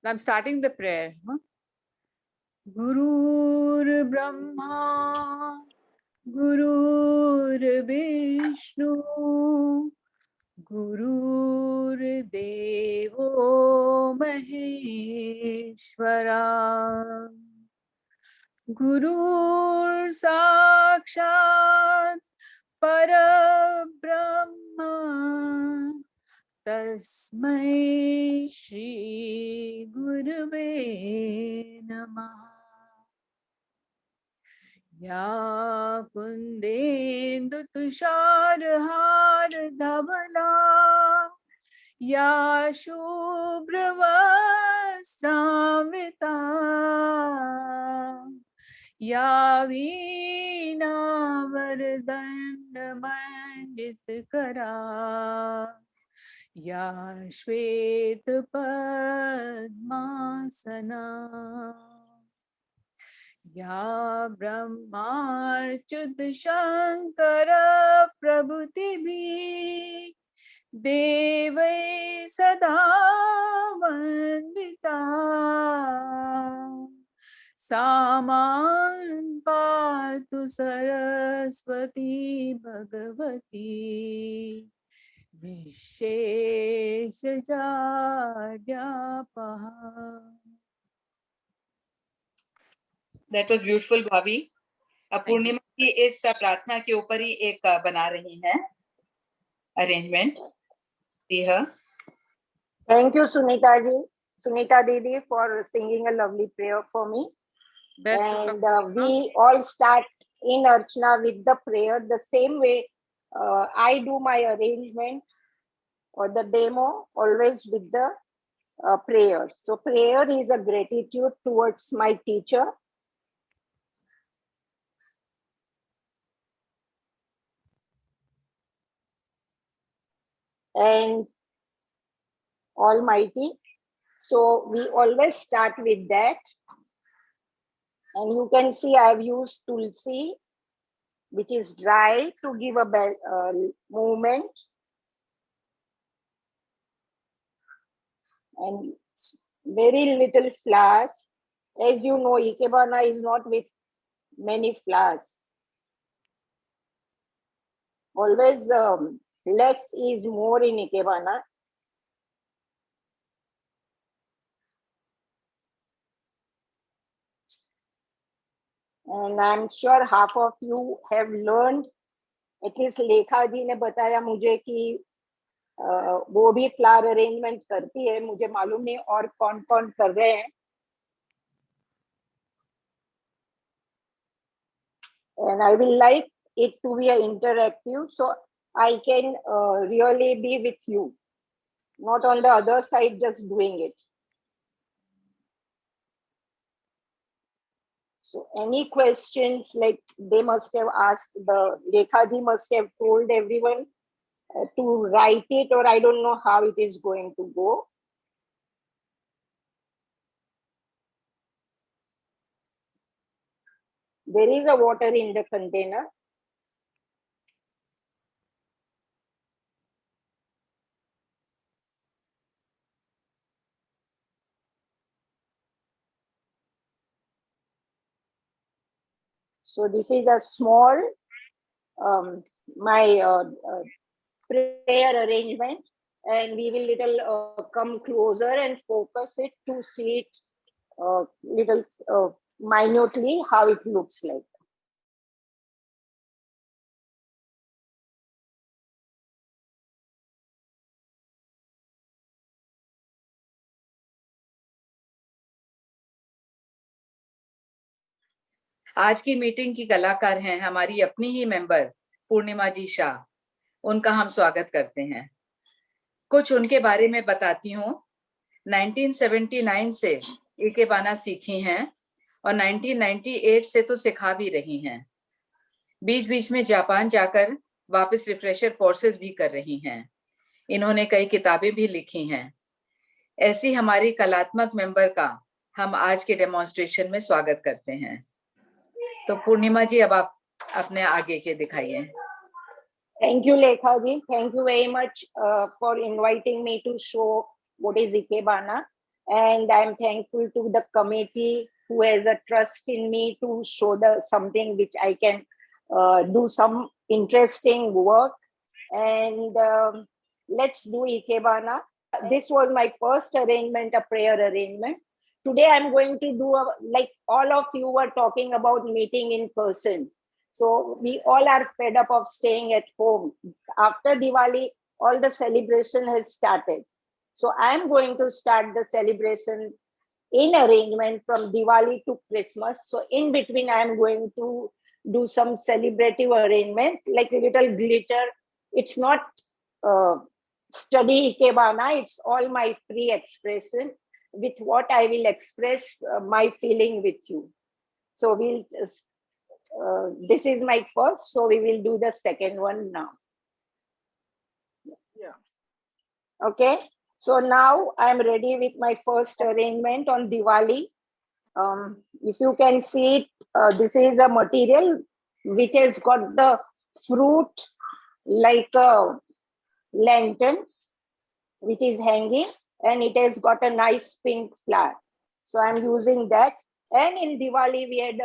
I'm starting the prayer. Gurur Brahma, Gurur Vishnu, Gurur Devo Maheshwara, Gurur Sakshat Parabrahma, Tasmai Shri Gurave Namaha. Ya Kundendu Tusharhar Dhamala, Ya Shubhravastramita, Ya Veena Vardhana Manditkara, Ya Shwet Padmasana, Ya Brahmarchud Shankara Prabhuti Devai Sada Vandita, Saman Patu Saraswati Bhagavati Visheshajaryapaha. That was beautiful, Bhavi. अब पूर्णिमा की इस प्रार्थना के ऊपर ही एक बना रही हैं arrangement. Thank you, Sunita ji, Sunita Didi, for singing a lovely prayer for me. And we all start in Archana with the prayer the same way I do my arrangement or the demo, always with the prayer. So prayer is a gratitude towards my teacher. And Almighty. So we always start with that. And you can see I have used Tulsi, which is dry, to give a movement. And very little flowers. As you know, Ikebana is not with many flowers. Always less is more in Ikebana. And I'm sure half of you have learned. At least Lekha ji ने बताया मुझे कि वो भी flower arrangement करती है. मुझे मालूम नहीं और कौन कौन कर रहे हैं. And I will like it to be interactive, so I can really be with you, not on the other side just doing it. So any questions, like they must have asked, the Lekha ji must have told everyone to write it, or I don't know how it is going to go. There is a water in the container. So this is a small, my prayer arrangement, and we will little come closer and focus it to see it little minutely how it looks like. आज की meeting की कलाकार हैं हमारी अपनी ही member पूर्णिमा जी शाह. उनका हम स्वागत करते हैं. कुछ उनके बारे में बताती हूँ. 1979 से इकेबाना सीखी हैं और 1998 से तो सिखा भी रही हैं. बीच बीच में जापान जाकर वापस रिफ्रेशर कोर्सेज भी कर रही हैं. इन्होंने कई किताबें भी लिखी हैं. ऐसी हमारी कलात्मक मेंबर का हम आज के डेमोन्स्ट्रेशन में स्वागत करते हैं. तो पूर्णिमा जी अब आप अपने आगे के दिखाइए. Thank you, Lekha ji. Thank you very much for inviting me to show what is Ikebana. and I'm thankful to the committee who has a trust in me to show something which I can do some interesting work. And let's do Ikebana. This was my first arrangement, a prayer arrangement. Today I'm going to do like all of you were talking about meeting in person. So we all are fed up of staying at home. After Diwali, all the celebration has started. So I'm going to start the celebration in arrangement from Diwali to Christmas. So in between, I'm going to do some celebrative arrangement, like a little glitter. It's not study Ikebana, it's all my free expression with what I will express my feeling with you. So this is my first, so we will do the second one now. Yeah. Okay, so now I'm ready with my first arrangement on Diwali. If you can see it, this is a material which has got the fruit like a lantern which is hanging, and it has got a nice pink flower. So I'm using that. And in Diwali, we had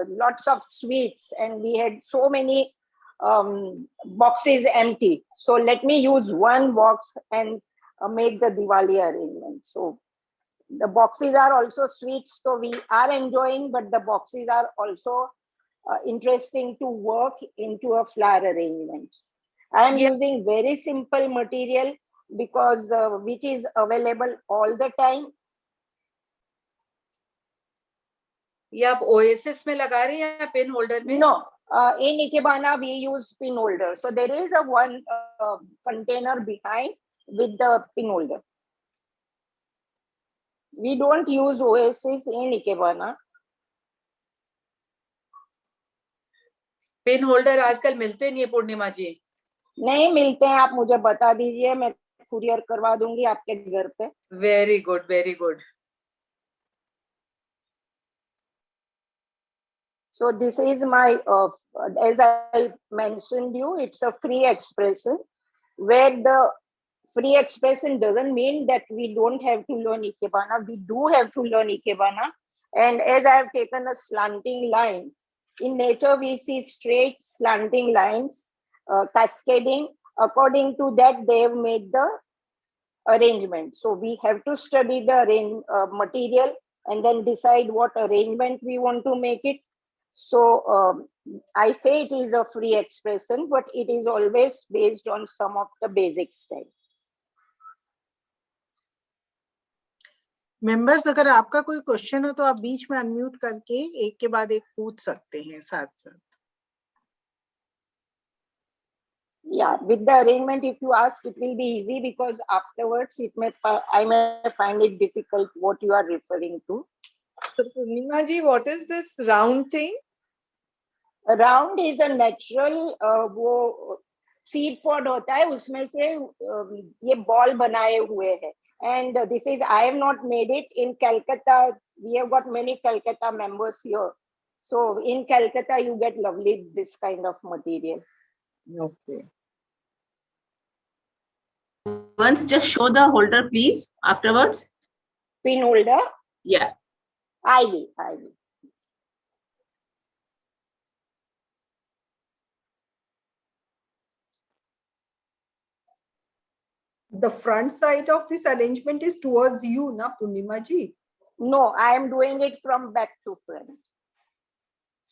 lots of sweets and we had so many boxes empty. So let me use one box and make the Diwali arrangement. So the boxes are also sweets, so we are enjoying, but the boxes are also interesting to work into a flower arrangement. I am using very simple material because which is available all the time. ये आप oasis में लगा रहे हैं या pin holder में? No, in Ikebana we use pin holder. So there is a one container behind with the pin holder. We don't use oasis in Ikebana. Pin holder आजकल मिलते नहीं है पूर्णिमा जी. नहीं मिलते हैं, आप मुझे बता दीजिए, मैं कुरियर करवा दूंगी आपके घर पे. Very good, very good. So this is my, as I mentioned you, it's a free expression where the free expression doesn't mean that we don't have to learn Ikebana. We do have to learn Ikebana. And as I have taken a slanting line, in nature we see straight slanting lines cascading. According to that, they have made the arrangement. So we have to study the material and then decide what arrangement we want to make it. So I say it is a free expression, but it is always based on some of the basic style. Members, अगर आपका कोई question हो तो आप बीच में unmute करके एक के बाद एक पूछ सकते हैं साथ साथ. Yeah, with the arrangement, if you ask, it will be easy because afterwards I may find it difficult what you are referring to. So Purnima ji, what is this round thing? A round is a natural वो seed pod होता है, उसमें से ये ball बनाए हुए हैं. And this is, I have not made it in Calcutta. We have got many Calcutta members here. So in Calcutta, you get lovely this kind of material. Okay. Once just show the holder, please, afterwards. Pin holder? Yeah. I will. The front side of this arrangement is towards you, na Purnima ji? No, I am doing it from back to front.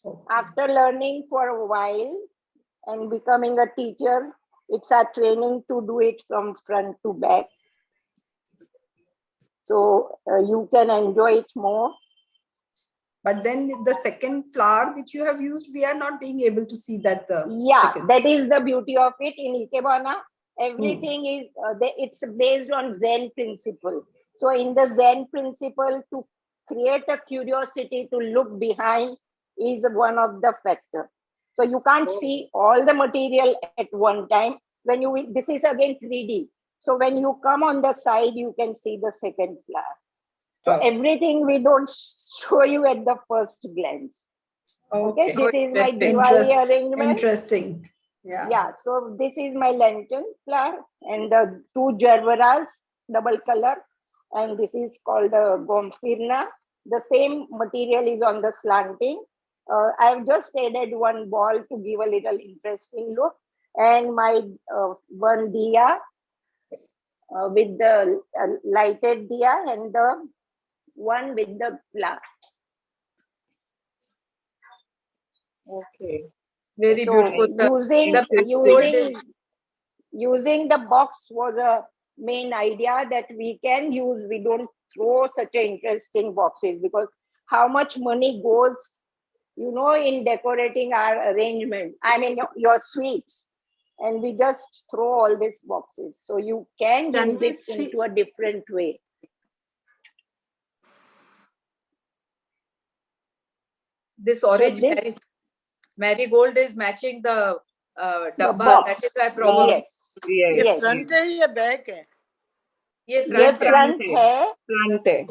Okay. After learning for a while and becoming a teacher, it's our training to do it from front to back. So you can enjoy it more. But then the second flower which you have used, we are not being able to see that. That is the beauty of it in Ikebana. Everything is, it's based on Zen principle. So in the Zen principle, to create a curiosity to look behind is one of the factors. So you can't see all the material at one time. This is again 3D. So when you come on the side, you can see the second flower. So everything we don't show you at the first glance. Okay, this is my Diwali arrangement. Interesting. Yeah, so this is my lantern flower and the two Jarvaras, double color. and this is called Gomfirna. The same material is on the slanting. I've just added one ball to give a little interesting look, and my one diya with the lighted diya, and the one with the flower. Okay. Very So beautiful. using the box was a main idea, that we can use. We don't throw such interesting boxes, because how much money goes, in decorating our arrangement. I mean, your sweets, and we just throw all these boxes. So you can use it into a different way. This orange marigold is matching the dabba. That is why probably. Yes. Front है या back है? ये front है. Front है.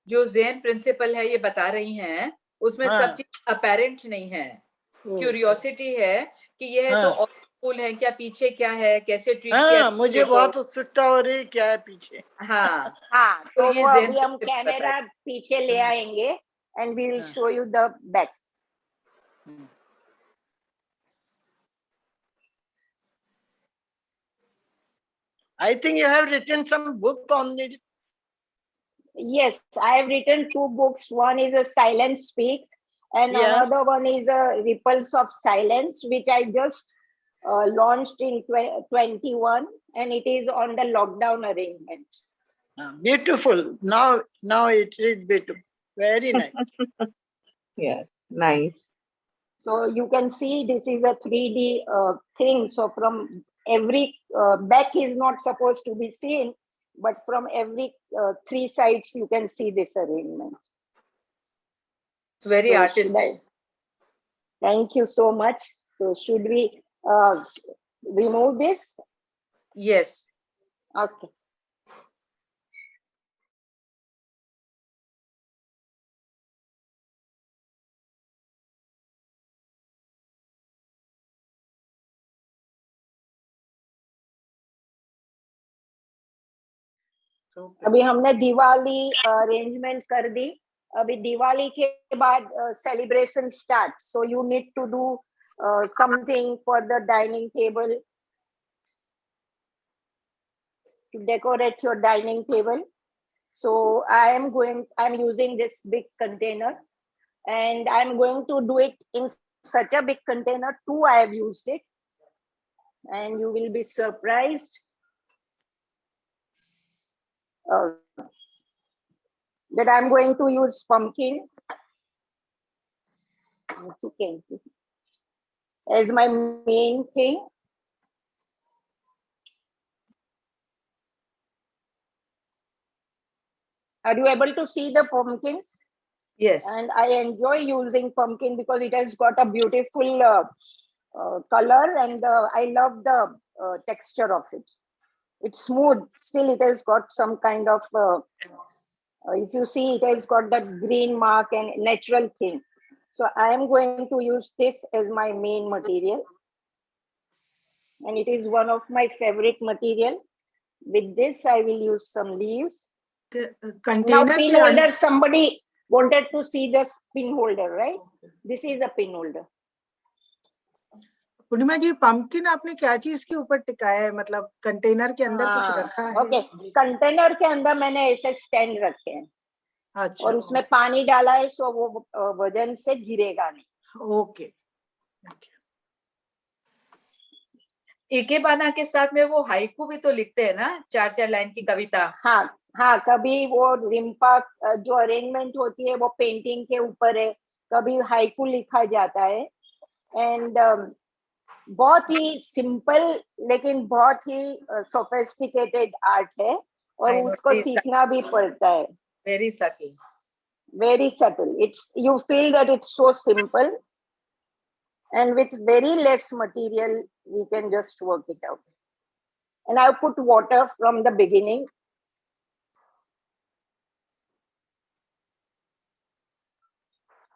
जो Zen principal है ये बता रही हैं, उसमें सब चीज अपेरेंट नहीं है. क्यूरियोसिटी है कि ये तो फूल है, क्या पीछे क्या है, कैसे ट्रीट किया. मुझे बहुत उत्सुकता हो रही है क्या है पीछे. हाँ, तो वो अभी हम कैमरा पीछे ले आएंगे, and we will show you the back. I think you have written some book on it. Yes, I have written 2 books. One is A Silence Speaks, and another one is A Ripples of Silence, which I just launched in 21, and it is on the lockdown arrangement. Beautiful. Now it is beautiful. Very nice. Yes, nice. So you can see this is a 3D thing. So from every back is not supposed to be seen, but from every 3 sides you can see this arrangement. It's very artistic. Thank you so much. So should we remove this? Yes. Okay. अभी हमने Diwali arrangement कर दी. अभी दिवाली के बाद celebration start. So you need to do something for the dining table, to decorate your dining table. So I'm using this big container, and I'm going to do it in such a big container. 2 I have used it, and you will be surprised that I'm going to use pumpkin as my main thing. Are you able to see the pumpkins? Yes. And I enjoy using pumpkin because it has got a beautiful color, and I love the texture of it. It's smooth. Still, it has got some kind of, if you see, it has got that green mark and natural thing. So I am going to use this as my main material. And it is one of my favorite material. With this, I will use some leaves. Now, pin holder, somebody wanted to see the pin holder, right? This is a pin holder. Purnima ji, pumpkin आपने क्या चीज के ऊपर टिकाया है? मतलब container के अंदर कुछ रखा है? ओके, कंटेनर के अंदर मैंने ऐसे स्टैंड रखे हैं. अच्छा. और उसमें पानी डाला है, सो वो वजन से गिरेगा नहीं. ओके. इकेबाना के साथ में वो हाइकू भी तो लिखते हैं ना, 4-4 लाइन की कविता. हाँ, कभी वो रिम्पा जो अरेंजमेंट होती है वो पेंटिंग के ऊपर है, कभी हाइकू लिखा जाता है. एंड बहुत ही सिंपल लेकिन बहुत ही सोफिस्टिकेटेड आर्ट है, और उसको सीखना भी पड़ता है. Very subtle. Very subtle. You feel that it's so simple, and with very less material we can just work it out. And I've put water from the beginning.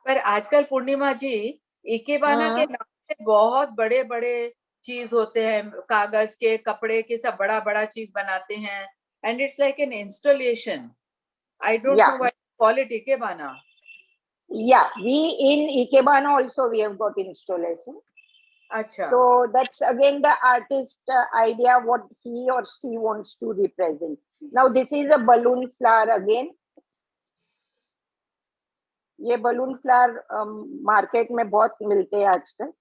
पर आजकल पूर्णिमा जी, इकेबाना के नाम से बहुत बड़े-बड़े चीज होते हैं, कागज के, कपड़े के, सब बड़ा-बड़ा चीज बनाते हैं. and it's like an installation. I don't Yeah. know why you call it Ikebana. Yeah, we in Ikebana also we have got installation. Acha. So that's again the artist idea what he or she wants to represent. Now this is a balloon flower again. ये balloon flower market में बहुत मिलते हैं आजकल.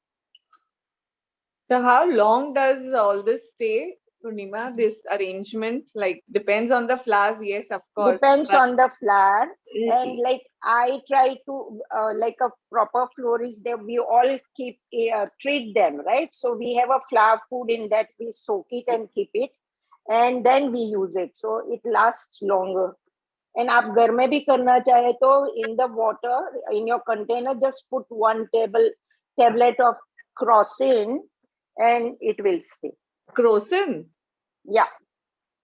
So how long does all this stay, Purnima, this arrangement? Like, depends on the flowers, yes, of course. Depends on the flower. And like I try to, like a proper florist, we all keep, treat them, right? So we have a flower food in that, we soak it and keep it. And then we use it. So it lasts longer. And आप घर में भी करना चाहे तो in the water, in your container, just put 1 tablet of crocin and it will stay. Crocin? Yeah.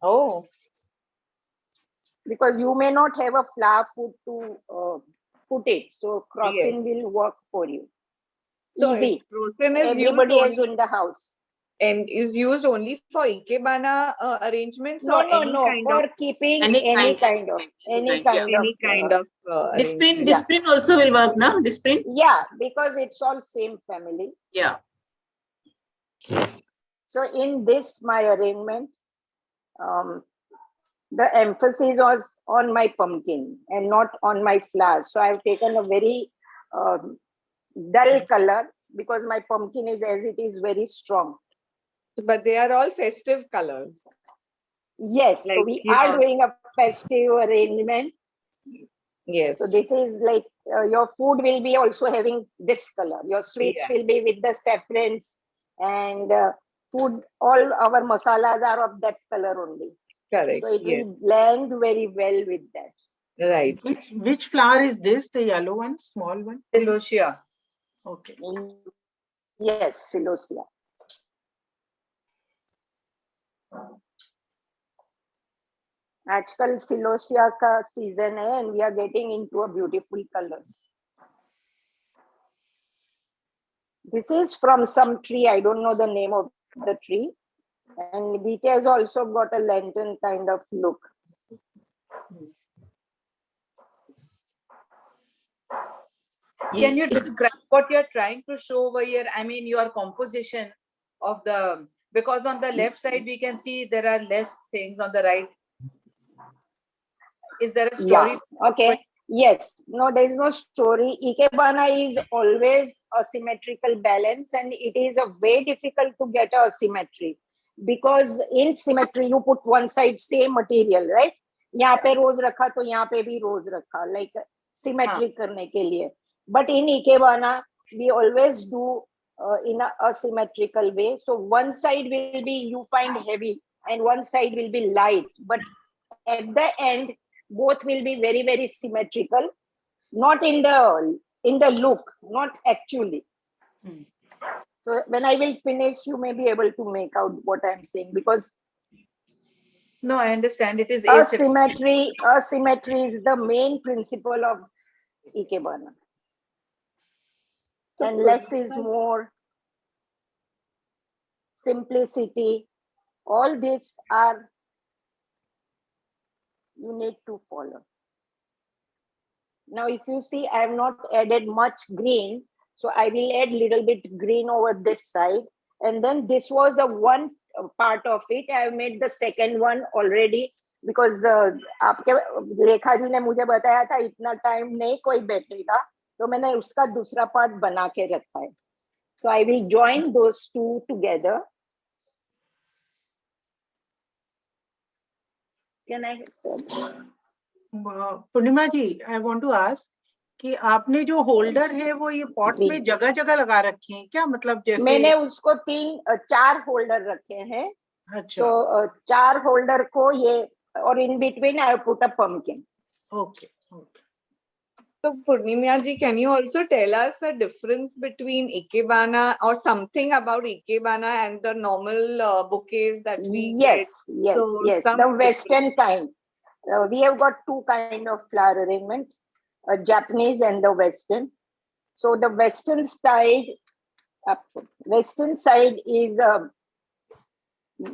Oh. Because you may not have a flower food to put it. So crocin will work for you. So Easy. crocin is Everybody used is in the house. and is used only for Ikebana arrangements No, or no, any no. kind For of keeping Any any kind kind of Discipline, arrangement. discipline also will work, na? Discipline? Yeah, because it's all same family. Yeah. So in this, my arrangement, the emphasis was on my pumpkin and not on my flowers. So I've taken a very dull color because my pumpkin is as it is very strong. But they are all festive colors. Yes, Like, so we are doing a festive arrangement. Yes. So this is like your food will be also having this color. Your sweets will be with the saffrons and food, all our masalas are of that color only. Correct. So it will blend very well with that. Right. Which flower is this? The yellow one, small one? Celosia. Okay. Yes, celosia. आजकल celosia का season है and we are getting into a beautiful colors. This is from some tree, I don't know the name of the tree, and it has also got a lantern kind of look. Can you describe what you're trying to show over here? I mean, your composition of the, because on the left side we can see there are less things, on the right. Is there a story? Yeah. Okay. Yes. No, there is no story. Ikebana is always a symmetrical balance, and it is a very difficult to get a symmetry because in symmetry you put one side same material, right? यहाँ पे रोज रखा तो यहाँ पे भी रोज रखा, like symmetry करने के लिए. But in Ikebana we always do in a asymmetrical way. So one side will be you find heavy and one side will be light, but at the end both will be very, very symmetrical, not in the look, not actually. So when I will finish, you may be able to make out what I'm saying, because no, I understand it is asymmetry is the main principle of Ikebana. And less is more, simplicity, all these are you need to follow. Now, if you see, I have not added much green, so I will add little bit green over this side. And then this was the one part of it. I have made the second one already because आपके रेखा जी ने मुझे बताया था इतना time नहीं कोई बैठेगा, तो मैंने उसका दूसरा पार्ट बना के रखा है. So I will join those two together. Can I? Purnima ji, I want to ask कि आपने जो होल्डर है वो ये पॉट में जगह जगह लगा रखे हैं क्या, मतलब जैसे मैंने उसको 4 होल्डर रखे हैं. अच्छा. तो 4 होल्डर को ये और in between I put a pumpkin. Okay. So Purnima ji, can you also tell us the difference between Ikebana or something about Ikebana and the normal bouquets that we Yes, get? yes, So yes. The Western kind. We have got 2 kind of flower arrangement, Japanese and the Western. So the Western side is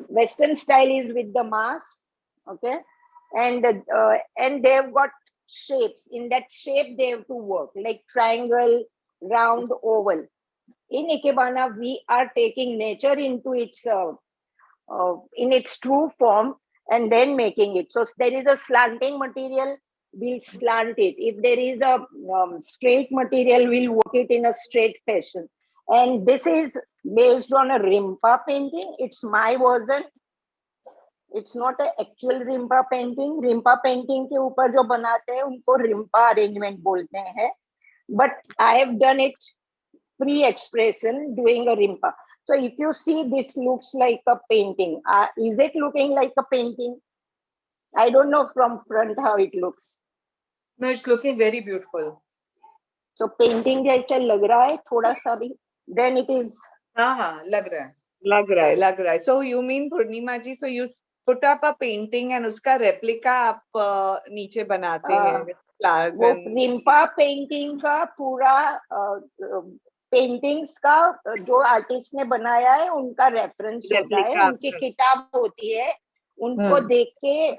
Western style is with the mass, Okay, and they've got shapes. In that shape, they have to work like triangle, round, oval. In Ikebana, we are taking nature into its in its true form and then making it. So there is a slanting material, we'll slant it. If there is a straight material, we'll work it in a straight fashion. And this is based on a Rimpa painting. It's my version. It's not an actual Rimpa painting. Rimpa painting के ऊपर जो बनाते हैं उनको Rimpa arrangement बोलते हैं. But I have done it pre-expression doing a Rimpa. So if you see, this looks like a painting. Is it looking like a painting? I don't know from front how it looks. No, it's looking very beautiful. So painting जैसे लग रहा है थोड़ा सा भी. Then it is. हाँ, लग रहा है. लग रहा है. So you mean Purnima ji, so you put up a painting and उसका replica आप नीचे बनाते हैं. वो रिम्पा पेंटिंग का पूरा पेंटिंग्स का जो आर्टिस्ट ने बनाया है उनका रेफरेंस होता है, उनकी किताब होती है, उनको देख के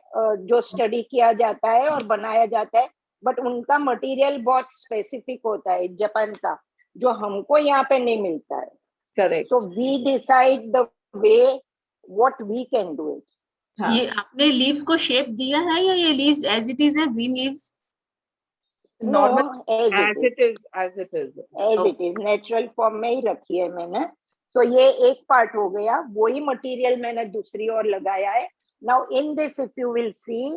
जो स्टडी किया जाता है और बनाया जाता है. बट उनका मटेरियल बहुत स्पेसिफिक होता है जापान का, जो हमको यहाँ पे नहीं मिलता है. Correct. So we decide the way what we can do it. ये आपने लीव्स को शेप दिया है या ये लीव्स एज इट इज है, green leaves? Normal, as it is natural form में ही रखी है मैंने. So ये एक पार्ट हो गया, वही मटेरियल मैंने दूसरी ओर लगाया है. Now in this, if you will see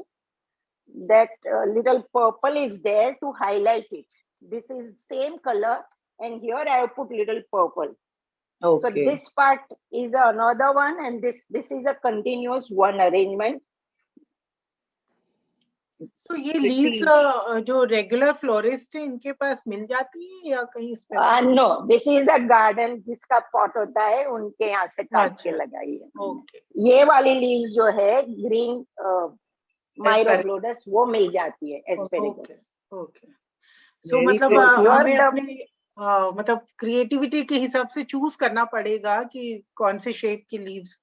that little purple is there to highlight it. This is same color, and here I have put little purple. Okay. So this part is another one, and this is a continuous one arrangement. तो ये leaves जो regular florist है इनके पास मिल जाती है या कहीं specific? No, this is a garden जिसका पॉट होता है, उनके यहाँ से काट के लगाई है. ओके. ये वाली लीव्स जो है ग्रीन माइरोग्लोडस वो मिल जाती है एस्पेरेगस. ओके. सो मतलब हमें अपने मतलब क्रिएटिविटी के हिसाब से चूज करना पड़ेगा कि कौन से शेप की leaves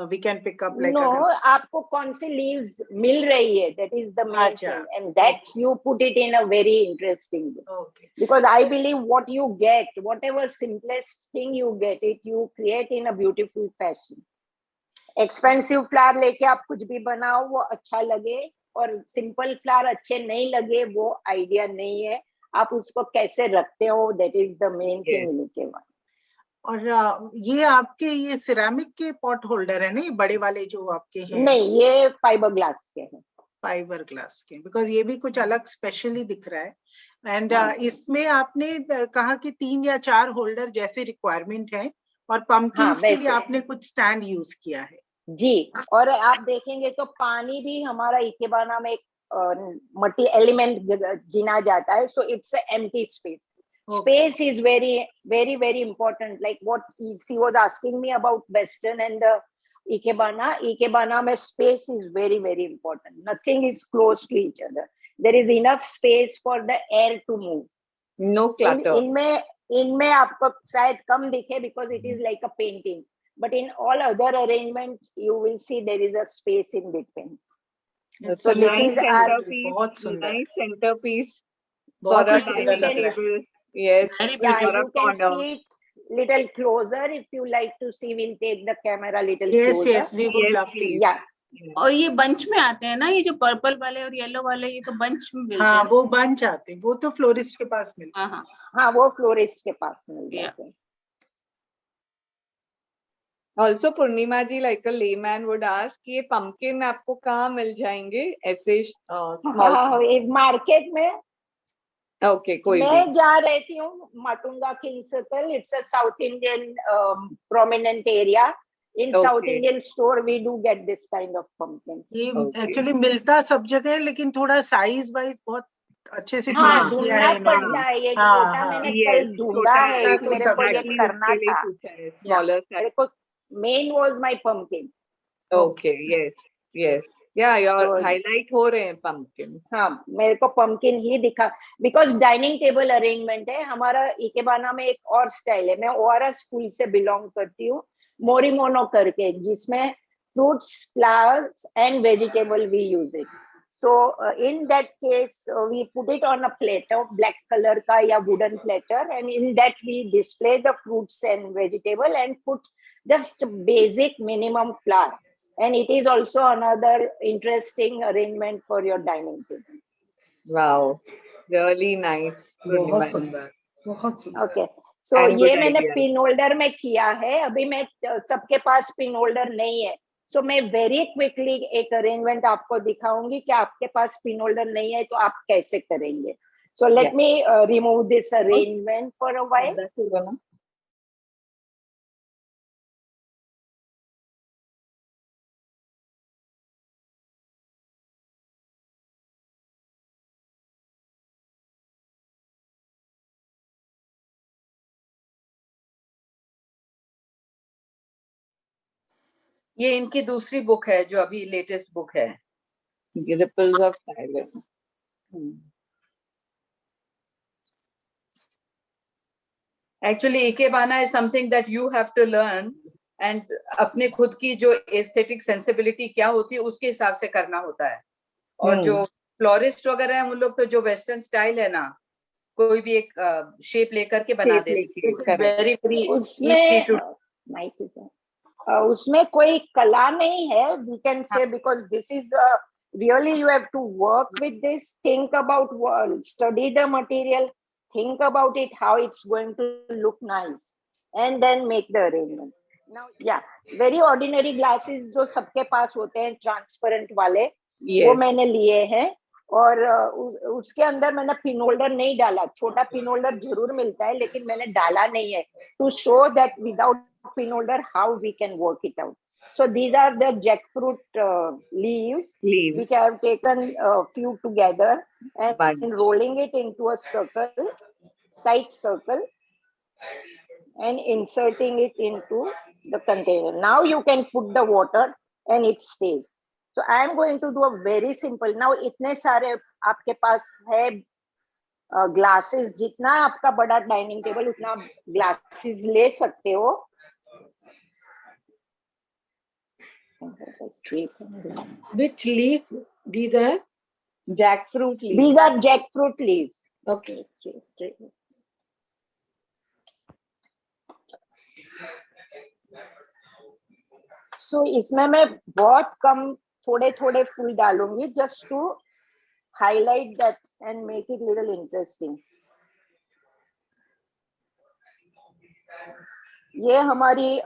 we can pick up. Like no, आपको कौन सी leaves मिल रही है, that is the main thing, and that you put it in a very interesting way. Okay. Because I believe what you get, whatever simplest thing you get, it you create in a beautiful fashion. Expensive flower लेके आप कुछ भी बनाओ वो अच्छा लगे, और simple flower अच्छे नहीं लगे वो idea नहीं है. आप उसको कैसे रखते हो, that is the main thing in Ikebana. और ये आपके ये सिरेमिक के पॉट होल्डर है ना, ये बड़े वाले जो आपके हैं? नहीं, ये फाइबर ग्लास के हैं. फाइबर ग्लास के, बिकॉज ये भी कुछ अलग स्पेशली दिख रहा है. एंड इसमें आपने कहा कि 3 या 4 होल्डर जैसे रिक्वायरमेंट है, और पंपकिन्स के लिए आपने कुछ स्टैंड यूज किया है. जी, और आप देखेंगे तो पानी भी हमारा इकेबाना में मल्टी एलिमेंट गिना जाता है. So it's empty space. Space is very, very, very important. Like what she was asking me about Western and the Ikebana. Ikebana mein space is very, very important. Nothing is close to each other. There is enough space for the air to move. No clutter. इनमें आपको शायद कम दिखे because it is like a painting. But in all other arrangement, you will see there is a space in between. So this is nice centerpiece. बहुत सुंदर लग रहा है. Yes. Yeah, you can see it little closer. If you like to see, we'll take the camera little closer. Yes, we would love to. Yeah. और ये bunch में आते हैं ना, ये जो पर्पल वाले और येलो वाले, ये तो बंच में मिलते हैं. हाँ, वो बंच आते हैं, वो तो फ्लोरिस्ट के पास मिलते हैं. हाँ, वो फ्लोरिस्ट के पास मिल जाते हैं. Also, Purnima ji, like a layman would ask, ये pumpkin आपको कहाँ मिल जाएंगे ऐसे small? मार्केट में. Okay, कोई मैं जा रहती हूँ Matunga king circle. It's a South Indian prominent area. In South Indian store, we do get this kind of pumpkin. ये एक्चुअली मिलता सब जगह है, लेकिन थोड़ा साइज वाइज बहुत अच्छे से चूज किया है इन्होंने. ये छोटा मैंने कल ढूंढा है, मेरे को ये करना था. मेरे को main was my pumpkin. Okay, yes. Yeah, your highlight हो रहे हैं pumpkin. हाँ, मेरे को pumpkin ही दिखा because dining table arrangement है. हमारा इकेबाना में एक और स्टाइल है. मैं ओआरएस स्कूल से बिलोंग करती हूँ, मोरिमोनो करके, जिसमें fruits, flowers, and vegetable we use it. So in that case, we put it on a platter, black color ka ya wooden platter, and in that we display the fruits and vegetable and put just basic minimum flour. And it is also another interesting arrangement for your dining table. Wow, really nice. बहुत सुंदर, बहुत सुंदर. Okay. So And ये good मैंने idea. Pin holder में किया है. अभी मैं सबके पास पिन होल्डर नहीं है, so मैं very quickly एक अरेंजमेंट आपको दिखाऊंगी कि आपके पास पिन होल्डर नहीं है तो आप कैसे करेंगे. So let me remove this arrangement for a while. ये इनकी दूसरी बुक है जो अभी लेटेस्ट बुक है, Ripples of Silence. Actually, Ikebana is something that you have to learn and अपने खुद की जो aesthetic sensibility क्या होती है उसके हिसाब से करना होता है. और जो फ्लोरिस्ट वगैरह है उन लोग तो जो वेस्टर्न स्टाइल है ना, कोई भी एक शेप लेकर के बना देते. वेरी उसमें कोई कला नहीं है, we can say, because this is really you have to work with this, think about, study the material, think about it, how it's going to look nice, and then make the arrangement. Now, yeah, very ordinary glasses जो सबके पास होते हैं transparent वाले, वो मैंने लिए हैं. और उसके अंदर मैंने पिन होल्डर नहीं डाला. छोटा पिन होल्डर जरूर मिलता है लेकिन मैंने डाला नहीं है, to show that without pin holder how we can work it out. So these are the jackfruit leaves which I have taken a few together and rolling it into a circle, tight circle, and inserting it into the container. Now you can put the water and it stays. So I am going to do a very simple. Now इतने सारे आपके पास है glasses, जितना आपका बड़ा dining table उतना glasses ले सकते हो. Which leaf these are? Jackfruit leaves. These are jackfruit leaves. Okay. So इसमें मैं बहुत कम थोड़े थोड़े फूल डालूंगी, just to highlight that and make it little interesting. ये हमारी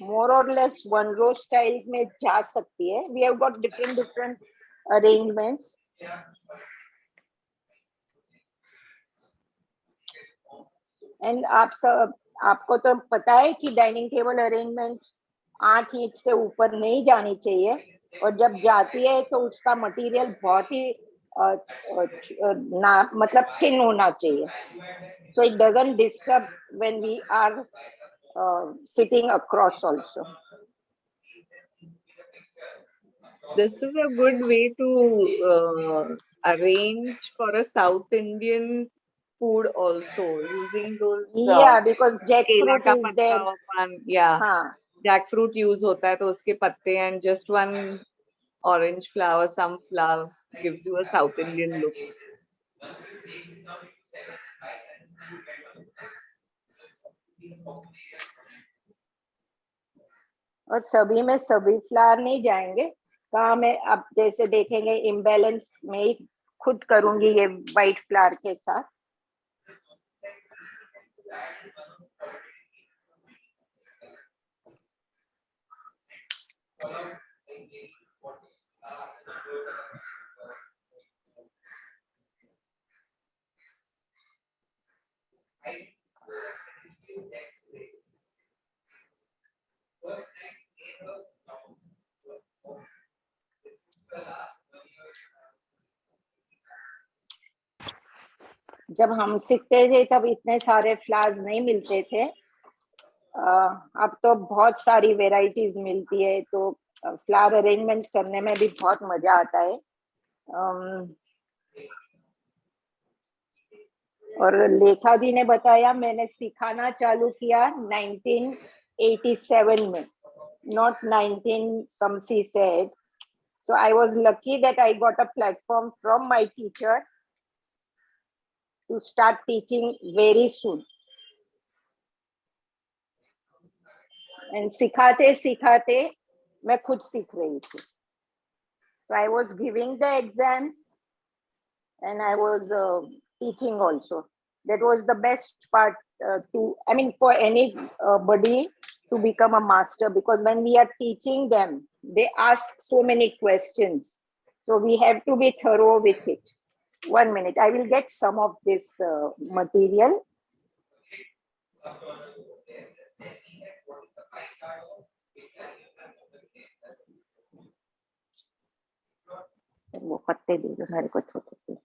more or less one row style में जा सकती है. We have got different arrangements. And आपको तो पता है कि डाइनिंग टेबल अरेंजमेंट 8 इंच से ऊपर नहीं जानी चाहिए, और जब जाती है तो उसका मटेरियल बहुत ही मतलब थिन होना चाहिए. So it doesn't disturb when we are sitting across also. This is a good way to arrange for a South Indian food also, using those. Yeah, because jackfruit is there. Yeah, हाँ. Jackfruit use होता है तो उसके पत्ते and just one orange flower, some flower gives you a South Indian look. और सभी में सभी फ्लावर नहीं जाएंगे. कहाँ मैं अब जैसे देखेंगे इम्बैलेंस में ही खुद करूंगी ये वाइट फ्लावर के साथ. जब हम सीखते थे तब इतने सारे फ्लावर्स नहीं मिलते थे. अब तो बहुत सारी वेराइटीज मिलती है, तो फ्लावर अरेंजमेंट करने में भी बहुत मजा आता है. और लेखा जी ने बताया मैंने सिखाना चालू किया 1987 में. not 19, some she said. So I was lucky that I got a platform from my teacher to start teaching very soon. And सिखाते सिखाते मैं खुद सीख रही थी. So I was giving the exams and I was teaching also. That was the best part for anybody to become a master, because when we are teaching them, they ask so many questions. So we have to be thorough with it. 1 minute, I will get some of this material. वो पत्ते दे दो मेरे को छोटे से.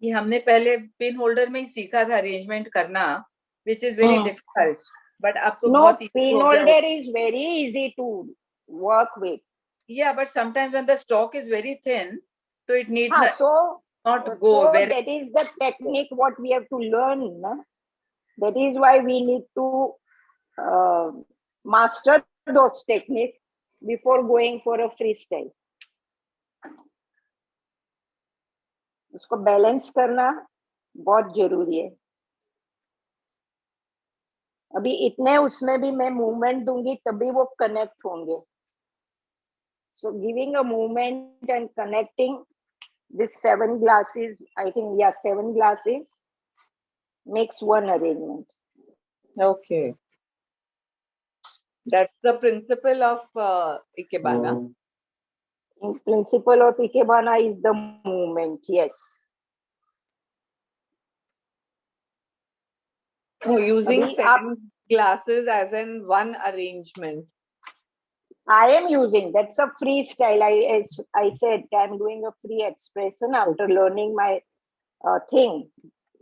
ये हमने पहले पिन होल्डर में ही सीखा था अरेंजमेंट करना, which is very difficult. But अब तो बहुत easy pin हो गया. holder is very easy to work with. Yeah, but sometimes when the stock is very thin, so it needs not go. So that is the technique what we have to learn. Na? That is why we need to master those techniques before going for a freestyle. उसको balance करना बहुत जरूरी है. अभी इतने उसमें भी मैं मूवमेंट दूंगी तभी वो कनेक्ट होंगे. So giving a movement and connecting this 7 glasses, I think 7 glasses makes one arrangement. Okay. That's the principle of Ikebana. Principle of Ikebana is the movement, yes. Oh, using 7 glasses as in one arrangement. I am using, that's a freestyle. I said I'm doing a free expression after learning my thing.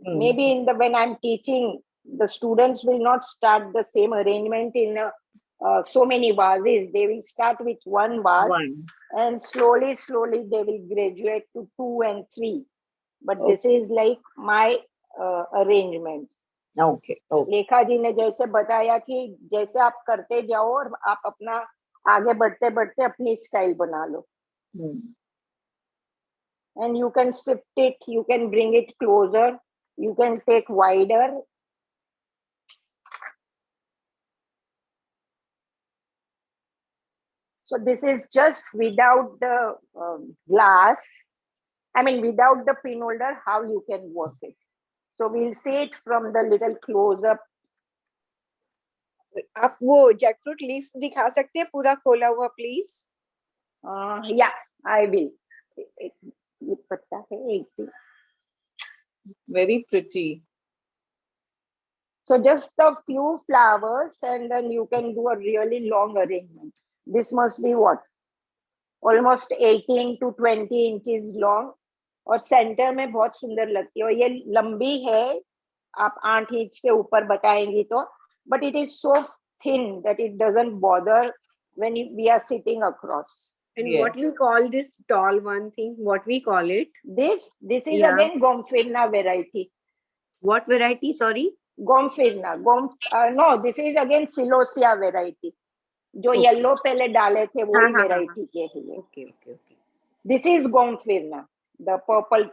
Maybe when I'm teaching, the students will not start the same arrangement in so many vases. They will start with one vase and slowly they will graduate to 2 and 3. But this is like my arrangement. Okay. लेखा जी ने जैसे बताया कि जैसे आप करते जाओ और आप अपना आगे बढ़ते बढ़ते अपनी स्टाइल बना लो. And you can shift it, you can bring it closer, you can take wider. So this is just without the glass, without the pin holder, how you can work it. So we'll see it from the little close up. आप वो jackfruit leaf दिखा सकते हैं पूरा खोला हुआ please? Yeah, I will. ये पत्ता है एक. Very pretty. So just a few flowers and then you can do a really long arrangement. This must be what? Almost 18 to 20 inches long. और सेंटर में बहुत सुंदर लगती है. और ये लंबी है, आप 8 इंच के ऊपर बताएंगी तो, but it is so thin that it doesn't bother when we are sitting across. And what we call this tall one thing, what we call it? This is again Gomphrena variety. What variety, sorry? Gomphrena. No, this is again Celosia variety. जो yellow पहले डाले थे वही variety के हैं. Okay. This is Gomphrena, the purple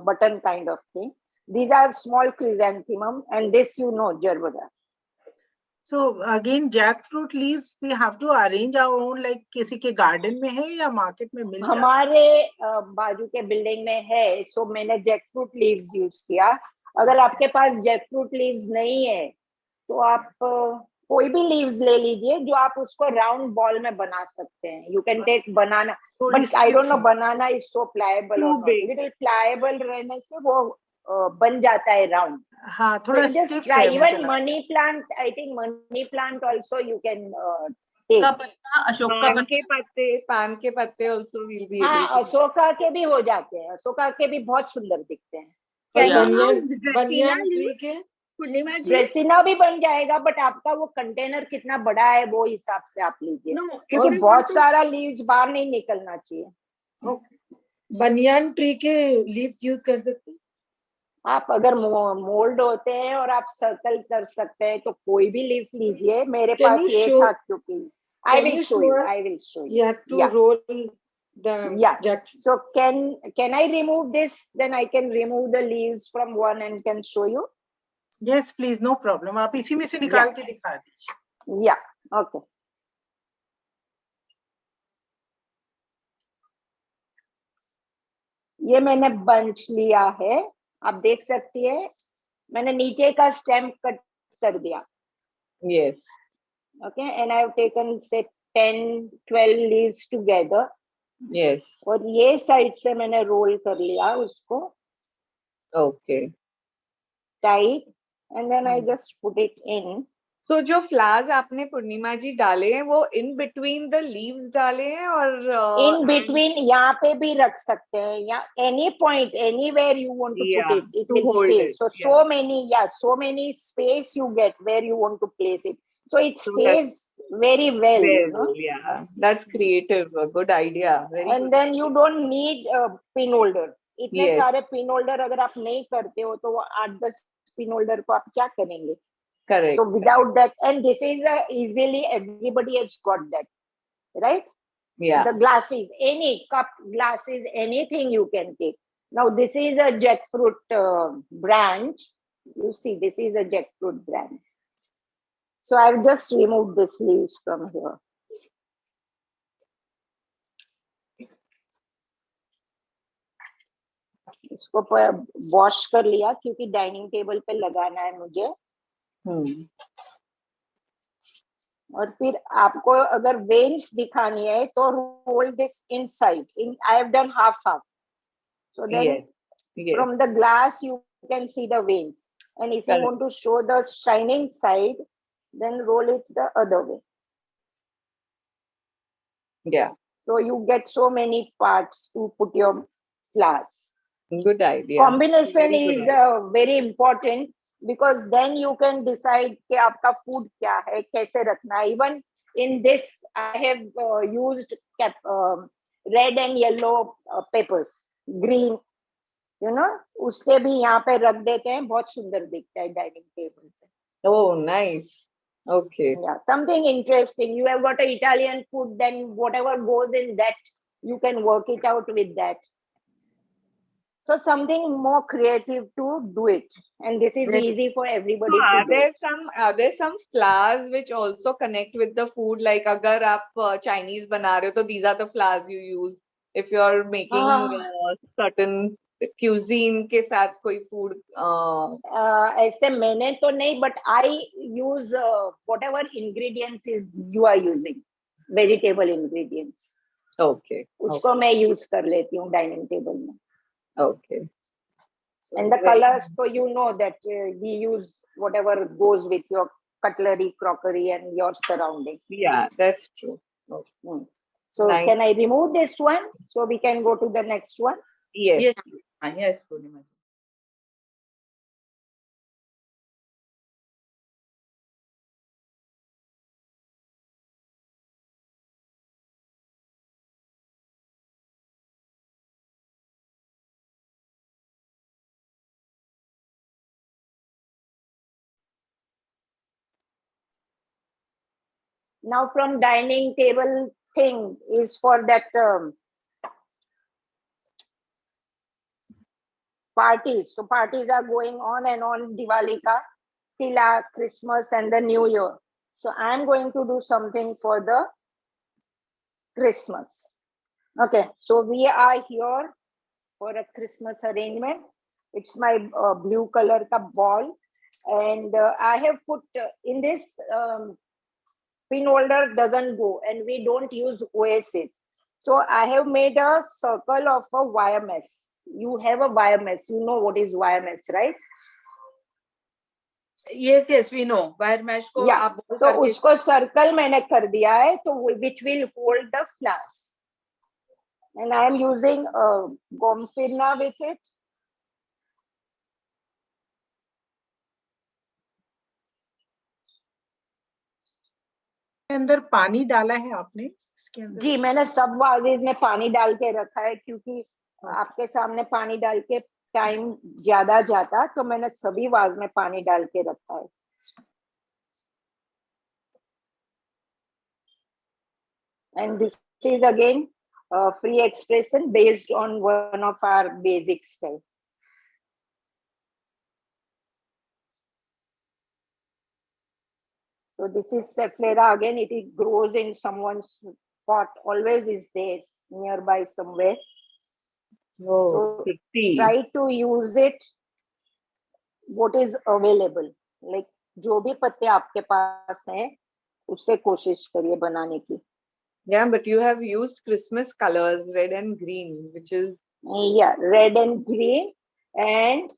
button kind of thing. These are small chrysanthemum, and this Jervada. So again, jackfruit leaves we have to arrange our own, like किसी के garden में है या market में मिल जाता है? हमारे बाजू के बिल्डिंग में है, so मैंने jackfruit leaves use किया. अगर आपके पास jackfruit leaves नहीं है, तो आप कोई भी leaves ले लीजिए जो आप उसको round ball में बना सकते हैं. You can take banana, but I don't know banana is so pliable or not. Little pliable रहने से वो बन जाता है round. हाँ, थोड़ा just try. Even money plant, I think money plant also you can take. Ashoka के पान के पत्ते also will be. हाँ, अशोका के भी हो जाते हैं. अशोका के भी बहुत सुंदर दिखते हैं. ड्रेसिना भी बन जाएगा, बट आपका वो कंटेनर कितना बड़ा है वो हिसाब से आप लीजिए. क्योंकि बहुत सारा लीव्स बाहर नहीं निकलना चाहिए. बनियान ट्री के लीव्स यूज कर सकते हैं आप. अगर मोल्ड होते हैं और आप सर्कल कर सकते हैं तो कोई भी लीफ लीजिए. मेरे पास ये था क्योंकि I will show you. I will show you. You have to roll the jackfruit. So can I remove this? Then I can remove the leaves from one and can show you. Yes, please, no problem. आप इसी में से निकाल के दिखा दीजिए. Yeah. Okay. ये मैंने बंच लिया है, आप देख सकती है. मैंने नीचे का स्टेम कट कर दिया. Yes. Okay, and I have taken say 10-12 leaves together. Yes. और ये साइड से मैंने रोल कर लिया उसको. Okay. Tight, and then I just put it in. So जो flowers आपने पूर्णिमा जी डाले हैं वो in between the leaves डाले हैं और in between यहाँ पे भी रख सकते हैं, या any point anywhere you want to put it, it will stay. So many space you get where you want to place it, so it stays very well, you know. Yeah, that's creative, a good idea. And then you don't need a pin holder. इतने सारे pin holder अगर आप नहीं करते हो तो 8-10 pin holder को आप क्या करेंगे? Correct. So without that, and this is easily everybody has got that, right? Yeah. The glasses, any cup, glasses, anything you can take. Now this is a jackfruit branch. You see, this is a jackfruit branch. So I've just removed this leaves from here. इसको wash कर लिया क्योंकि dining table पे लगाना है मुझे. और फिर आपको अगर वेन्स दिखानी है तो roll this inside. I have done half. So then from the glass you can see the veins, and if you want to show the shining side, then roll it the other way. Yeah. So you get so many parts to put your flowers. Good idea. Combination is very important, because then you can decide कि आपका food क्या है, कैसे रखना है. Even in this, I have used red and yellow peppers, green, you know. उसके भी यहाँ पे रख देते हैं, बहुत सुंदर दिखता है डाइनिंग टेबल पे. Oh, nice. Okay. Yeah, something interesting. You have got an Italian food, then whatever goes in that, you can work it out with that. So something more creative to do it, and this is easy for everybody to do. Are there some flowers which also connect with the food? Like अगर आप Chinese बना रहे हो तो these are the flowers you use. If you are making certain cuisine के साथ कोई food. ऐसे मैंने तो नहीं, but I use whatever ingredients is you are using, vegetable ingredients. Okay. उसको मैं use कर लेती हूँ डाइनिंग टेबल में. Okay. And the colors, so you know that we use whatever goes with your cutlery, crockery, and your surrounding. Yeah, that's true. Okay. So can I remove this one so we can go to the next one? Yes. Yes, Purnima. Now from dining table thing is for that parties. So parties are going on and on. Diwali ka, Tilak, Christmas, and the New Year. So I'm going to do something for the Christmas. Okay, so we are here for a Christmas arrangement. It's my blue color ka ball, and I have put in this pin holder doesn't go, and we don't use oasis. So I have made a circle of a wire mesh. You have a wire mesh. You know what is wire mesh, right? Yes, we know. Wire mesh को आप so उसको circle मैंने कर दिया है, तो which will hold the flowers. And I am using gomfirna with it. अंदर पानी डाला है आपने इसके अंदर? जी, मैंने सब वाजेज में पानी डाल के रखा है, क्योंकि आपके सामने पानी डाल के टाइम ज्यादा जाता, तो मैंने सभी वाज में पानी डाल के रखा है. And this is again free expression based on one of our basic style. So this is Cephalera again. It grows in someone's pot. Always is there nearby somewhere. Oh, so try to use it what is available. Like जो भी पत्ते आपके पास हैं, उससे कोशिश करिए बनाने की. Yeah, but you have used Christmas colors, red and green, which is... Yeah, red and green, and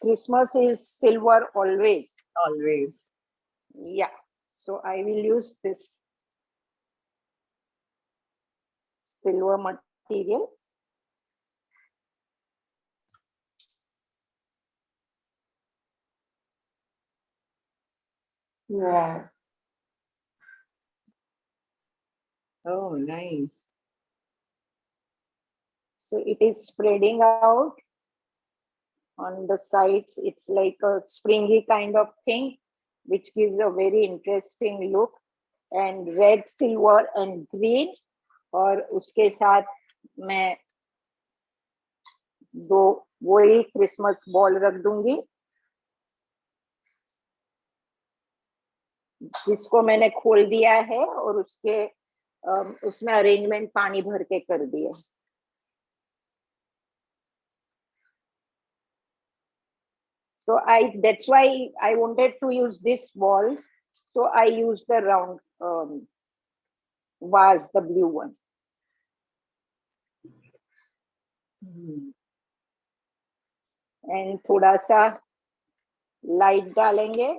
Christmas is silver always. Always. Yeah, so I will use this silver material. Yeah. Oh, nice. So it is spreading out on the sides. It's like a springy kind of thing, which gives a very interesting look. And red, silver and green. और उसके साथ मैं दो वही Christmas ball रख दूंगी, जिसको मैंने खोल दिया है और उसके उसमें अरेंजमेंट पानी भर के कर दिया. So that's why I wanted to use this balls. So I used the round vase, the blue one. And थोड़ा सा लाइट डालेंगे.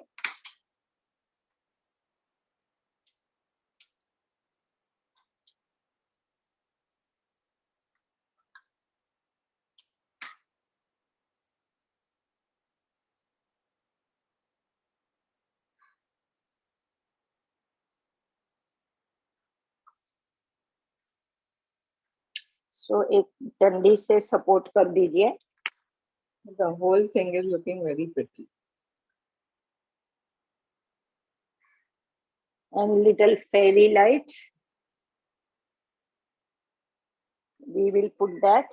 So एक डंडी से सपोर्ट कर दीजिए. The whole thing is looking very pretty. And little fairy lights. We will put that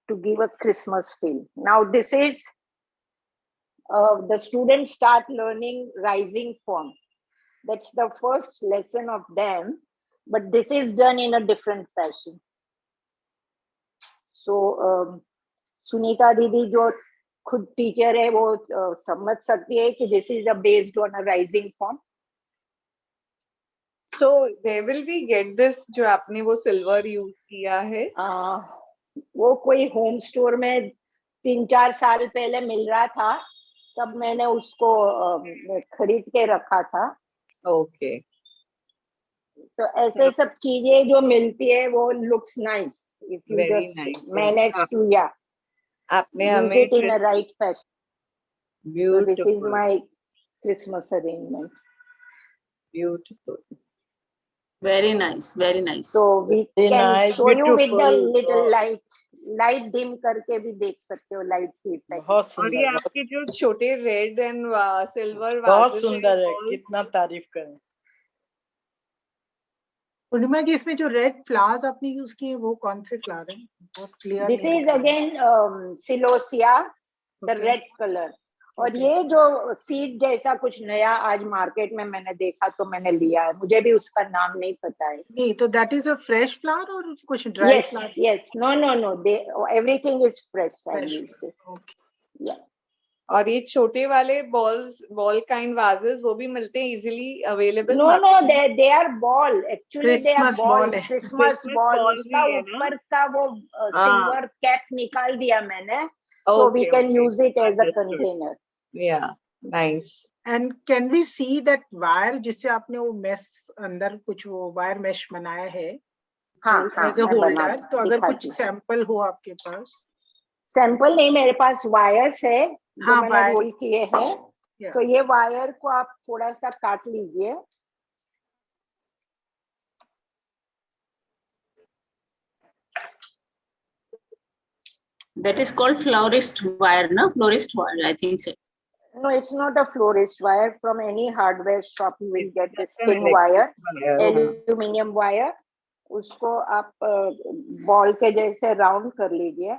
to give a Christmas feel. Now this is the students start learning rising form. That's the first lesson of them, but this is done in a different fashion. So Sunita दीदी जो खुद teacher है वो समझ सकती है कि this is based on a rising form. So they will we get this जो आपने वो silver use किया है? वो कोई होम स्टोर में 3-4 साल पहले मिल रहा था, तब मैंने उसको खरीद के रखा था. Okay. तो ऐसे सब चीजें जो मिलती है वो looks nice if you Very just nice. manage to आपने use हमें it in a right fashion. Beautiful. So this is my Christmas arrangement. Beautiful. Very nice, very nice. So we Very can nice, show you with the beautiful. little light dim करके भी देख सकते हो light की effect. बहुत और सुंदर, ये आपके जो छोटे red and silver बहुत सुंदर है. कितना तारीफ करें. पूर्णिमा जी, इसमें जो रेड फ्लावर्स आपने यूज किए वो कौन से फ्लावर हैं? बहुत clear. This is again celosia, the red color. और ये जो सीड जैसा कुछ नया आज मार्केट में मैंने देखा तो मैंने लिया है. मुझे भी उसका नाम नहीं पता है. नहीं, तो that is a fresh flower और कुछ dry flower? Yes. No. Everything is fresh. I used it. Okay. Yeah. और ये छोटे वाले ball kind vases वो भी मिलते हैं easily available? No, they are ball. Actually, they are ball. Christmas ball. उसका ऊपर का वो silver cap निकाल दिया मैंने. So we can use it as a container. Yeah, nice. And can we see that wire जिससे आपने वो mesh अंदर कुछ वो wire mesh बनाया है? हाँ, as a holder. तो अगर कुछ sample हो आपके पास? Sample नहीं, मेरे पास wires है जो मैंने रोल किए हैं. तो ये wire को आप थोड़ा सा काट लीजिए. That is called florist wire, na? Florist wire, I think so. No, it's not a florist wire. From any hardware shop you will get this thin wire, aluminium wire. उसको आप बॉल के जैसे राउंड कर लीजिए,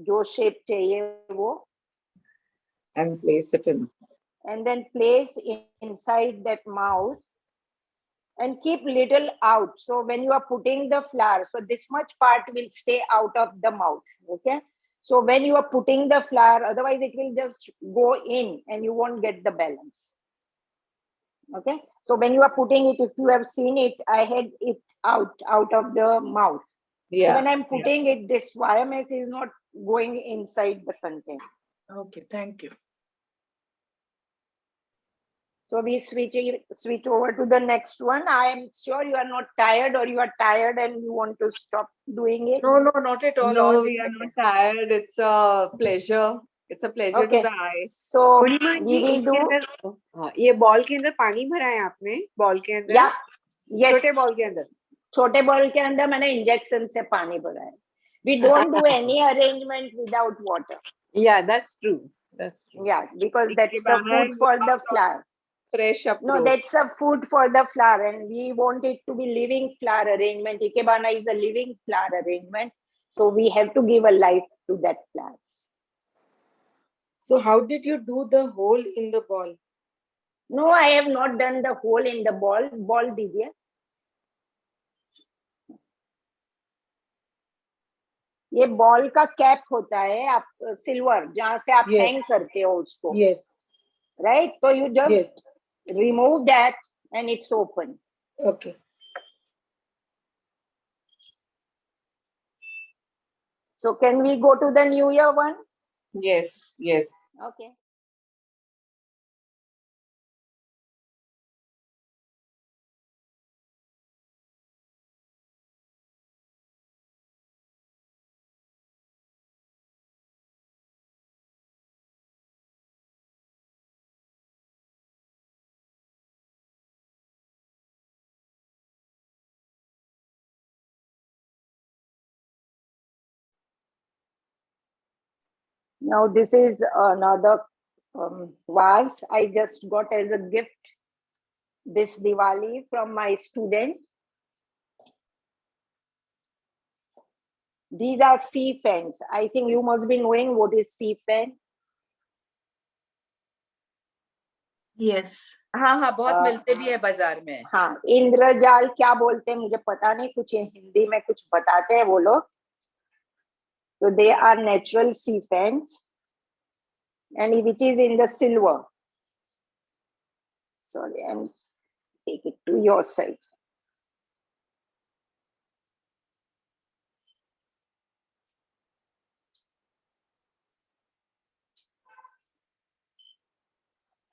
जो shape चाहिए वो, and place it in, and then place inside that mouth and keep little out. So when you are putting the flour, so this much part will stay out of the mouth. Okay, so when you are putting the flour, otherwise it will just go in and you won't get the balance. Okay, so when you are putting it, if you have seen it, I had it out of the mouth. Yeah. So when I'm putting it, this wire mesh is not going inside the container. Okay, thank you. So we switch over to the next one. I am sure you are not tired, or you are tired and you want to stop doing it. No, not at all. No, we are not tired. It's a pleasure. It's a pleasure to the eye. So we will do. ये ball के अंदर पानी भरा है आपने? Ball के अंदर? Yeah. Yes. छोटे बॉल के अंदर? छोटे बॉल के अंदर मैंने इंजेक्शन से पानी भरा है. We don't do any arrangement without water. Yeah, that's true. That's true. Yeah, because that's the food for the flour. Fresh up. No, that's a food for the flour, and we want it to be living flour arrangement. Ikebana is a living flour arrangement, so we have to give a life to that flour. So how did you do the hole in the ball? No, I have not done the hole in the ball. Ball दीजिए. ये ball का cap होता है, आप silver जहां से आप hang करते हो उसको. Yes. Right? So you just remove that and it's open. Okay. So can we go to the New Year one? Yes. Yes. Okay. Now this is another vase I just got as a gift this Diwali from my student. These are sea fans. I think you must be knowing what is sea fan. Yes. हाँ बहुत मिलते भी है बाजार में. हाँ, इंद्रजाल क्या बोलते हैं मुझे पता नहीं, कुछ हिंदी में कुछ बताते हैं वो लोग. So they are natural sea fans, and which is in the silver. Sorry, and take it to your side.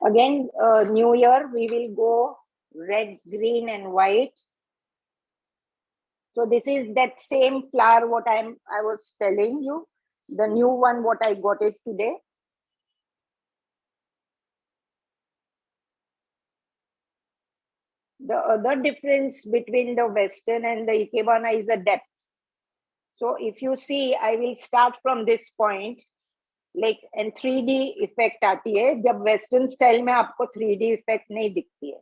Again, New Year, we will go red, green, and white. So this is that same flower what I was telling you, the new one what I got it today. The other difference between the Western and the Ikebana is a depth. So if you see, I will start from this point, like, and 3D effect आती है, जब Western style में आपको 3D effect नहीं दिखती है.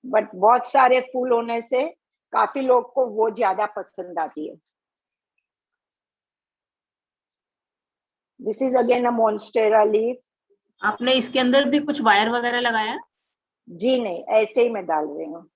But बहुत सारे फूल होने से काफी लोग को वो ज्यादा पसंद आती है. This is again a monstera leaf. आपने इसके अंदर भी कुछ वायर वगैरह लगाया? जी नहीं, ऐसे ही मैं डाल रही हूँ.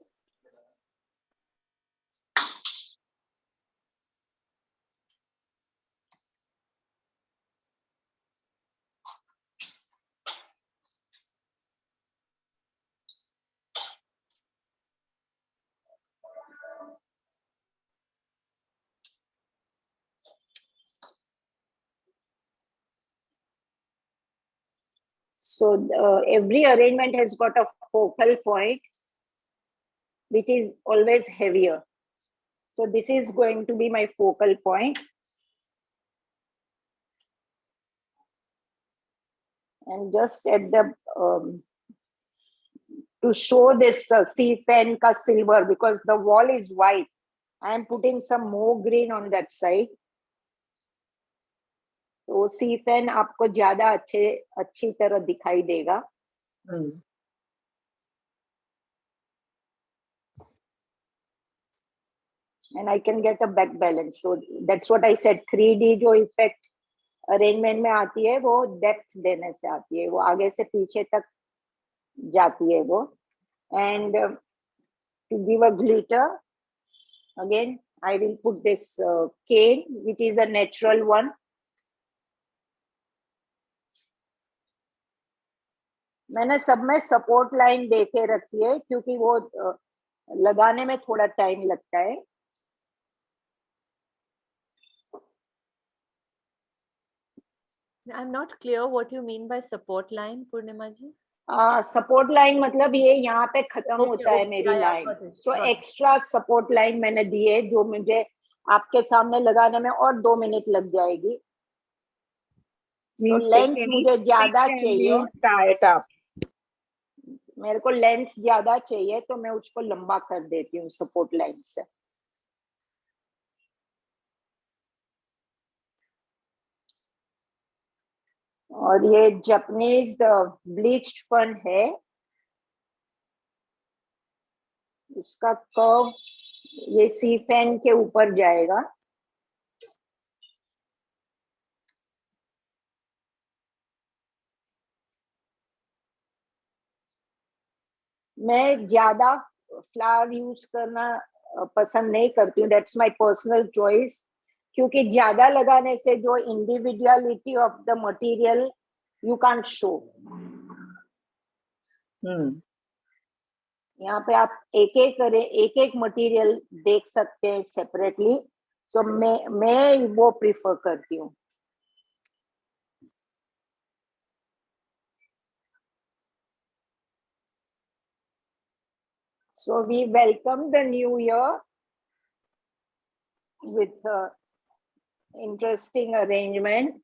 So every arrangement has got a focal point, which is always heavier. So this is going to be my focal point. And just at the, to show this sea fan ka silver, because the wall is white, I am putting some more green on that side. तो वो सी fan आपको ज्यादा अच्छी तरह दिखाई देगा. And I can get a back balance. So that's what I said. 3D जो effect arrangement में आती है वो डेप्थ देने से आती है, वो आगे से पीछे तक जाती है वो. And to give a glitter, again I will put this cane, which is a natural one. मैंने सब में सपोर्ट लाइन दे के रखी है क्योंकि वो लगाने में थोड़ा टाइम लगता है. I'm not clear what you mean by support line, Purnima ji. Support line मतलब ये यहाँ पे खत्म होता है मेरी line. So extra support line मैंने दी है जो मुझे आपके सामने लगाने में और 2 मिनट लग जाएगी. तो लेंथ मुझे ज्यादा चाहिए, मेरे को लेंथ ज्यादा चाहिए तो मैं उसको लंबा कर देती हूँ सपोर्ट लाइन से. और ये जापानीज ब्लीच्ड फन है, उसका कर्व ये सी फैन के ऊपर जाएगा. मैं ज्यादा फ्लावर यूज करना पसंद नहीं करती हूँ. दैट्स माय पर्सनल चॉइस, क्योंकि ज्यादा लगाने से जो individuality of the material you can't show. यहाँ पे आप एक एक मटेरियल देख सकते हैं सेपरेटली. सो मैं वो प्रिफर करती हूँ. So we welcome the new year with interesting arrangement,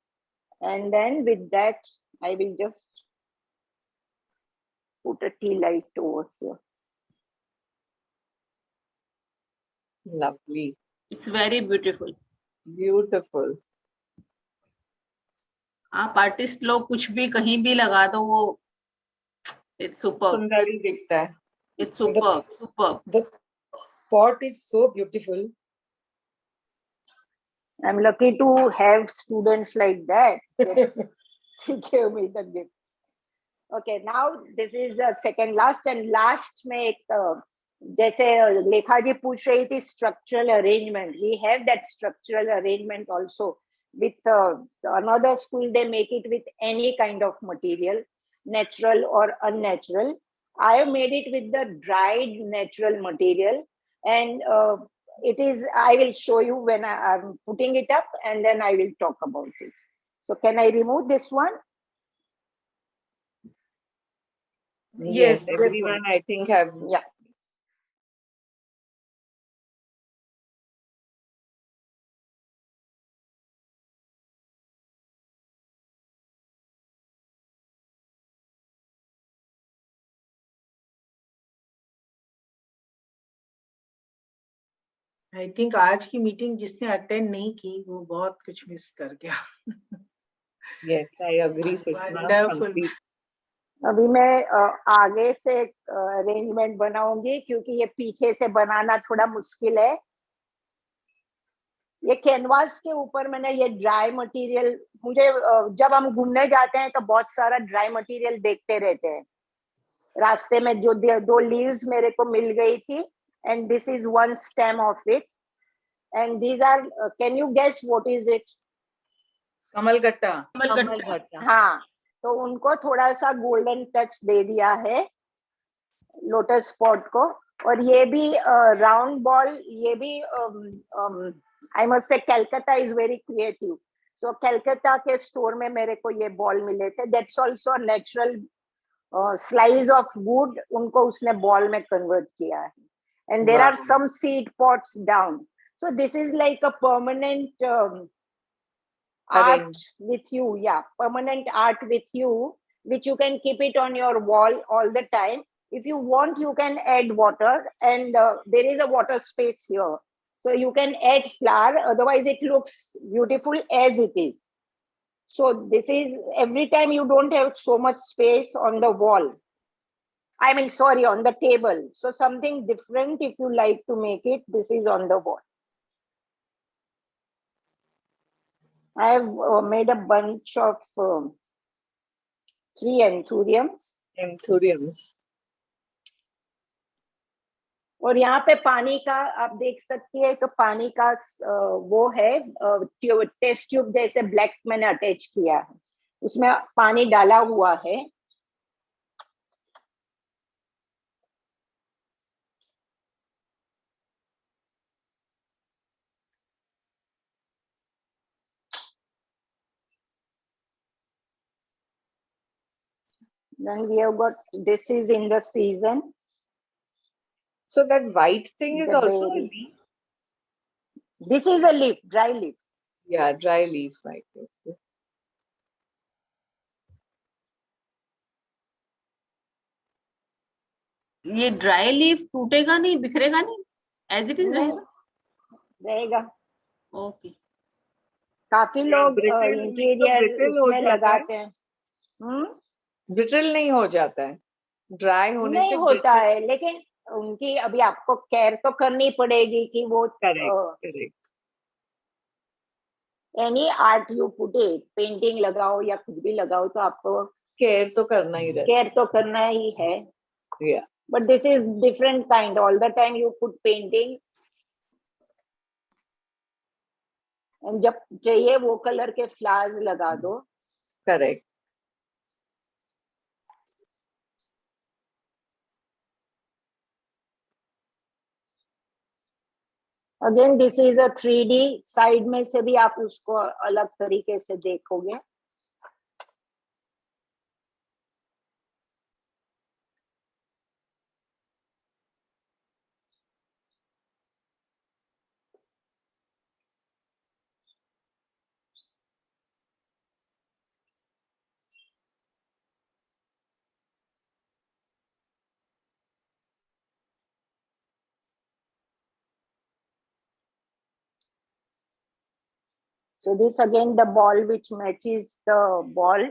and then with that I will just put a tea light over here. Lovely. It's very beautiful. Beautiful. आप आर्टिस्ट लोग कुछ भी कहीं भी लगा दो वो it's superb. सुंदर ही दिखता है. It's superb, superb. The pot is so beautiful. I'm lucky to have students like that. She gave me the gift. Okay, now this is the second last and last में एक जैसे लेखा जी पूछ रही थी structural arrangement. We have that structural arrangement also with another school. They make it with any kind of material, natural or unnatural. I have made it with the dried natural material, and it is, I will show you when I am putting it up, and then I will talk about it. So can I remove this one? Yes, everyone I think have. Yeah. I think आज की meeting जिसने attend नहीं की वो बहुत कुछ miss कर गया. Yes, I agree. Wonderful. अभी मैं आगे से अरेंजमेंट बनाऊंगी क्योंकि ये पीछे से बनाना थोड़ा मुश्किल है. ये कैनवास के ऊपर मैंने ये ड्राई मटेरियल, मुझे जब हम घूमने जाते हैं तो बहुत सारा ड्राई मटेरियल देखते रहते हैं. रास्ते में जो 2 लीव्स मेरे को मिल गई थी, and this is one stem of it, and these are can you guess what is it? कमलगट्टा. हाँ, तो उनको थोड़ा सा गोल्डन टच दे दिया है लोटस पॉट को. और ये भी राउंड बॉल, ये भी I must say Calcutta is very creative. So Calcutta के स्टोर में मेरे को ये बॉल मिले थे. That's also natural slice of wood, उनको उसने बॉल में कन्वर्ट किया है. And there are some seed pots down. So this is like a permanent art with you. Yeah, permanent art with you, which you can keep it on your wall all the time. If you want, you can add water, and there is a water space here. So you can add flower, otherwise it looks beautiful as it is. So this is every time you don't have so much space on the wall. I mean, sorry, on the table. So something different, if you like to make it, this is on the wall. I have made a bunch of 3 anthuriums. और यहाँ पे पानी का आप देख सकती है कि पानी का वो है टेस्ट ट्यूब जैसे ब्लैक मैंने अटैच किया है, उसमें पानी डाला हुआ है. Then we have got, this is in the season. So that white thing is also a leaf? This is a leaf, dry leaf. Yeah, dry leaf, right. ये ड्राई लीफ टूटेगा नहीं, बिखरेगा नहीं, एज इट इज रहेगा. Okay. काफी लोग interior उसमें लगाते हैं. ब्रिटल नहीं हो जाता है, ड्राई होने नहीं से होता है, लेकिन उनकी अभी आपको केयर तो करनी पड़ेगी कि वो correct. Any art you put it, painting लगाओ या कुछ भी लगाओ तो आपको केयर तो करना ही है. Yeah. But this is different kind. All the time you put painting. And जब चाहिए वो कलर के फ्लावर्स लगा दो. Correct. Again, this is a 3D. Side में से भी आप उसको अलग तरीके से देखोगे. So this again the ball which matches the ball.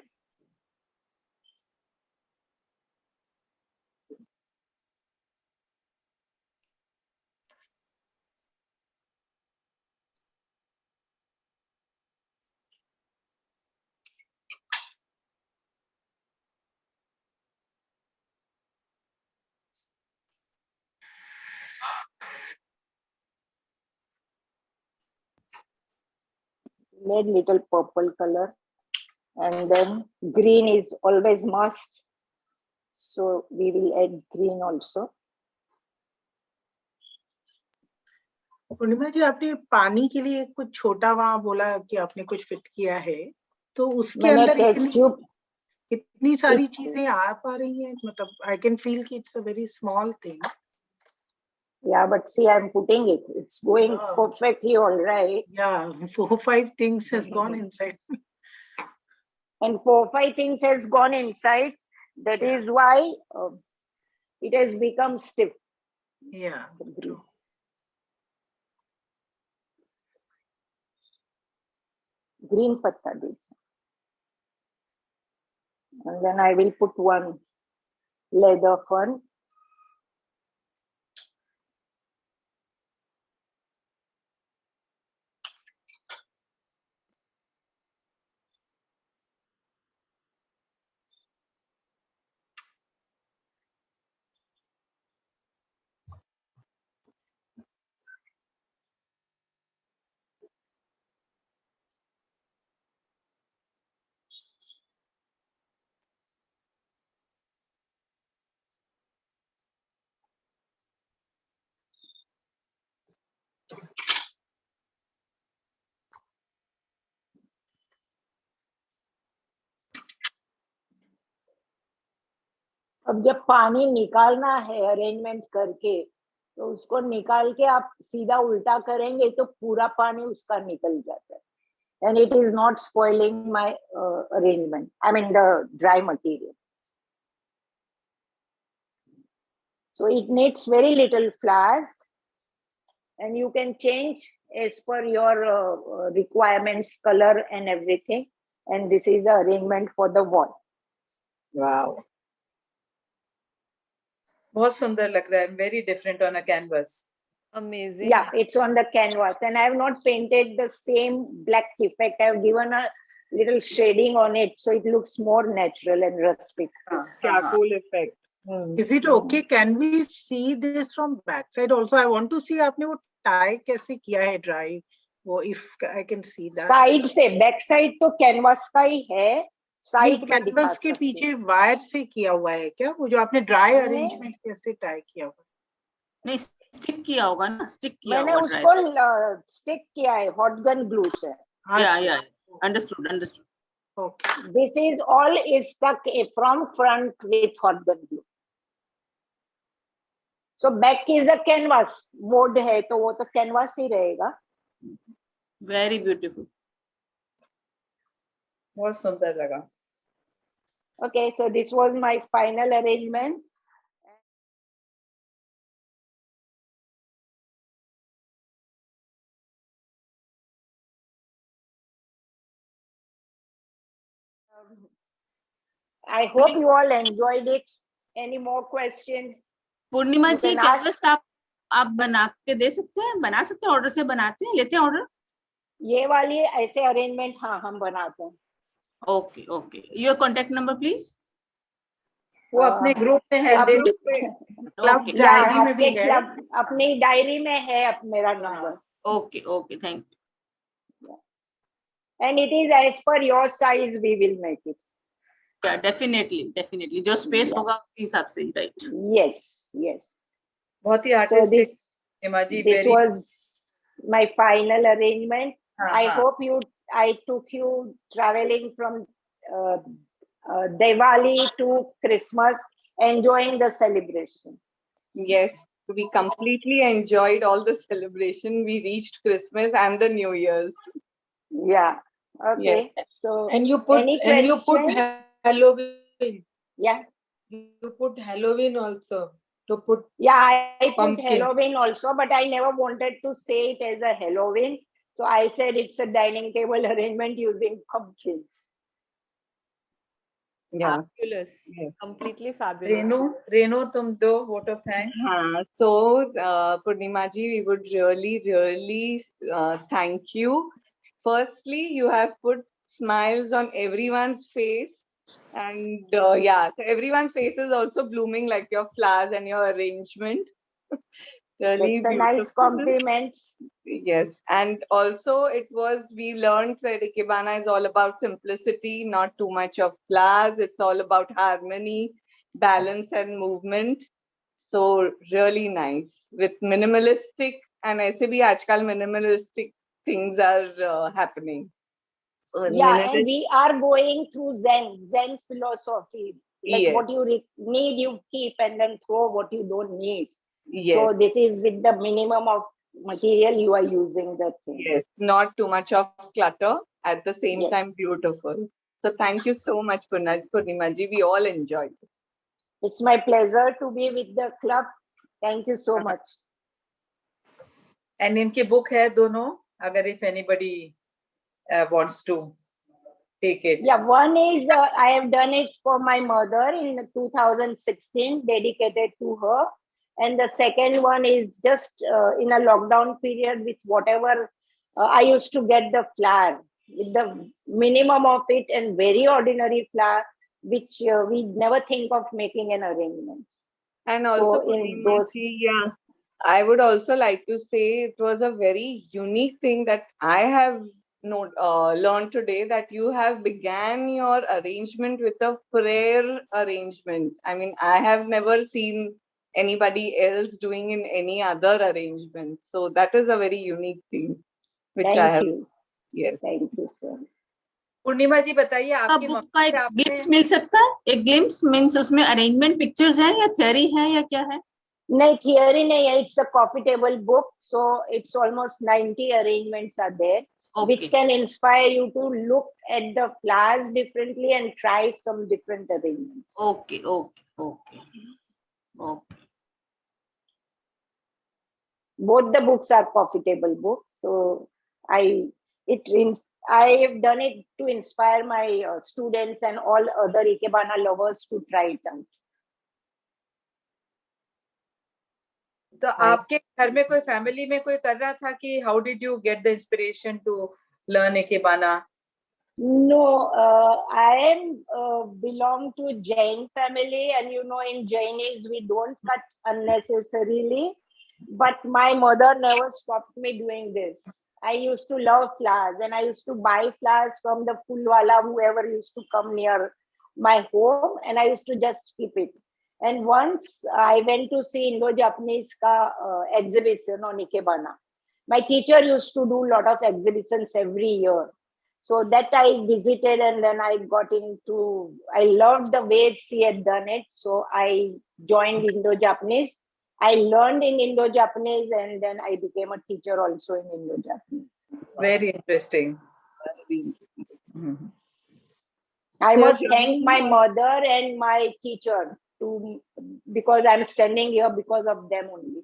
Made little purple color, and then green is always must, so we will add green also. पूर्णिमा जी, आपने पानी के लिए कुछ छोटा वहां बोला कि आपने कुछ फिट किया है, तो उसके अंदर इतनी सारी चीजें आ पा रही हैं, मतलब I can feel कि it's a very small thing. Yeah, but see, I'm putting it. It's going perfectly all right. Yeah, 4-5 things has gone inside. And 4-5 things has gone inside. That is why it has become stiff. Yeah, true. Green patta did. And then I will put one leather fern. अब जब पानी निकालना है arrangement करके, तो उसको निकाल के आप सीधा उल्टा करेंगे तो पूरा पानी उसका निकल जाता है. And it is not spoiling my arrangement. I mean the dry material. So it needs very little flowers, and you can change as per your requirements, color and everything. and this is the arrangement for the wall. Wow. बहुत सुंदर लग रहा है. Very different on a canvas. Amazing. Yeah, it's on the canvas, and I have not painted the same black effect. I have given a little shading on it, so it looks more natural and rustic. Charcoal effect. Is it okay? Can we see this from backside also? I want to see आपने वो tie कैसे किया है dry. वो if I can see that. Side से back side तो canvas का ही है. Side में दिखा canvas के पीछे wire से किया हुआ है क्या? वो जो आपने dry arrangement कैसे tie किया हुआ? नहीं stick किया होगा ना, stick किया मैंने होगा. उसको stick किया है hot gun glue से. Yeah. Understood. Okay. This is all is stuck from front with hot gun glue. So back is a canvas. Wood है तो वो तो canvas ही रहेगा. Very beautiful. बहुत सुंदर लगा. Okay, so this was my final arrangement. I hope you all enjoyed it. Any more questions? Purnima ji canvas आप बना के दे सकते हैं, बना सकते हैं, ऑर्डर से बनाते हैं, लेते हैं ऑर्डर? ये वाली ऐसे अरेंजमेंट हाँ हम बनाते हैं. Okay. Your contact number please. वो अपने ग्रुप में है. क्लब डायरी में भी है. अपनी डायरी में है मेरा number. Okay, thank you. And it is as per your size we will make it. Yeah, definitely. जो स्पेस होगा उसके हिसाब से ही, right? Yes. बहुत ही artistic. This was my final arrangement. I hope I took you traveling from Diwali to Christmas, enjoying the celebration. Yes, we completely enjoyed all the celebration. We reached Christmas and the New Year's. Yeah. Okay. Yes. So you put Halloween. Yeah. You put Halloween also. To put I pumpkin. put Halloween also, but I never wanted to say it as a Halloween. So I said it's a dining table arrangement using pumpkins. Yeah. Fabulous. Yeah. Completely fabulous. Renu, tum do vote of thanks. So, Purnima ji, we would really thank you. Firstly, you have put smiles on everyone's face. And so everyone's face is also blooming like your flowers and your arrangement. Really it's a nice compliment. Yes. And also we learned that Ikebana is all about simplicity, not too much of flowers. It's all about harmony, balance and movement. So really nice. With minimalistic and ऐसे भी आजकल minimalistic things are happening. So and we are going through Zen philosophy. Like what you need, you keep, and then throw what you don't need. Yes. So this is with the minimum of material you are using the thing. Yes, not too much of clutter, at the same time beautiful. So thank you so much, Purnima ji. We all enjoyed it. It's my pleasure to be with the club. Thank you so much. And इनकी book है दोनों, अगर if anybody wants to take it. Yeah, one is I have done it for my mother in 2016, dedicated to her. And the second one is just in a lockdown period with whatever I used to get the flower with the minimum of it and very ordinary flower, which we never think of making an arrangement. And also, I would also like to say it was a very unique thing that I have learned today, that you have began your arrangement with a prayer arrangement. I mean, I have never seen anybody else doing in any other arrangement. So that is a very unique thing, which Thank I have. You. Yes. Thank you, sir. पूर्णिमा जी बताइए, आपकी book का एक glimpse मिल सकता है? एक glimpse means उसमें arrangement pictures हैं या थ्योरी है या क्या है? नहीं, theory नहीं है. It's a coffee table book, so it's almost 90 arrangements are there, which can inspire you to look at the flowers differently and try some different arrangements. Okay. Both the books are coffee table books, so it I have done it to inspire my students and all other Ikebana lovers to try it out. तो आपके घर में कोई family में कोई कर रहा था कि how did you get the inspiration to learn Ikebana? No, I am belong to Jain family, and you know, in Jainis we don't cut unnecessarily. But my mother never stopped me doing this. I used to love flowers, and I used to buy flowers from the Fulwala, whoever used to come near my home, and I used to just keep it. And once I went to see Indo-Japanese exhibition on Ikebana. My teacher used to do a lot of exhibitions every year. So that I visited, and then I got into, I loved the way she had done it. So I joined Indo-Japanese. I learned in Indo-Japanese, and then I became a teacher also in Indo-Japanese. Very interesting. Mm-hmm. I must thank my mother and my teacher because I'm standing here because of them only.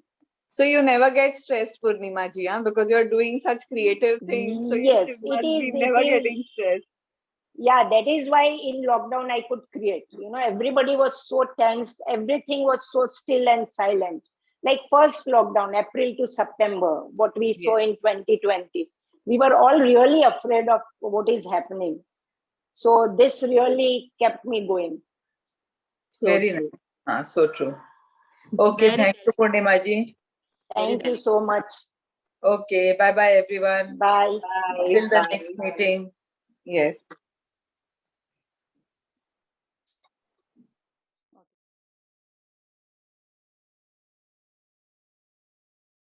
So you never get stressed, Purnima ji, huh? Because you're doing such creative things. So yes, never getting stressed. Yeah, that is why in lockdown I could create. You know, everybody was so tense. Everything was so still and silent. Like first lockdown, April to September, what we saw in 2020. We were all really afraid of what is happening. So this really kept me going. Very nice. So true. Okay, thank you, Purnima ji. Thank you so much. Okay, bye-bye everyone. Bye. Till the next meeting. Yes.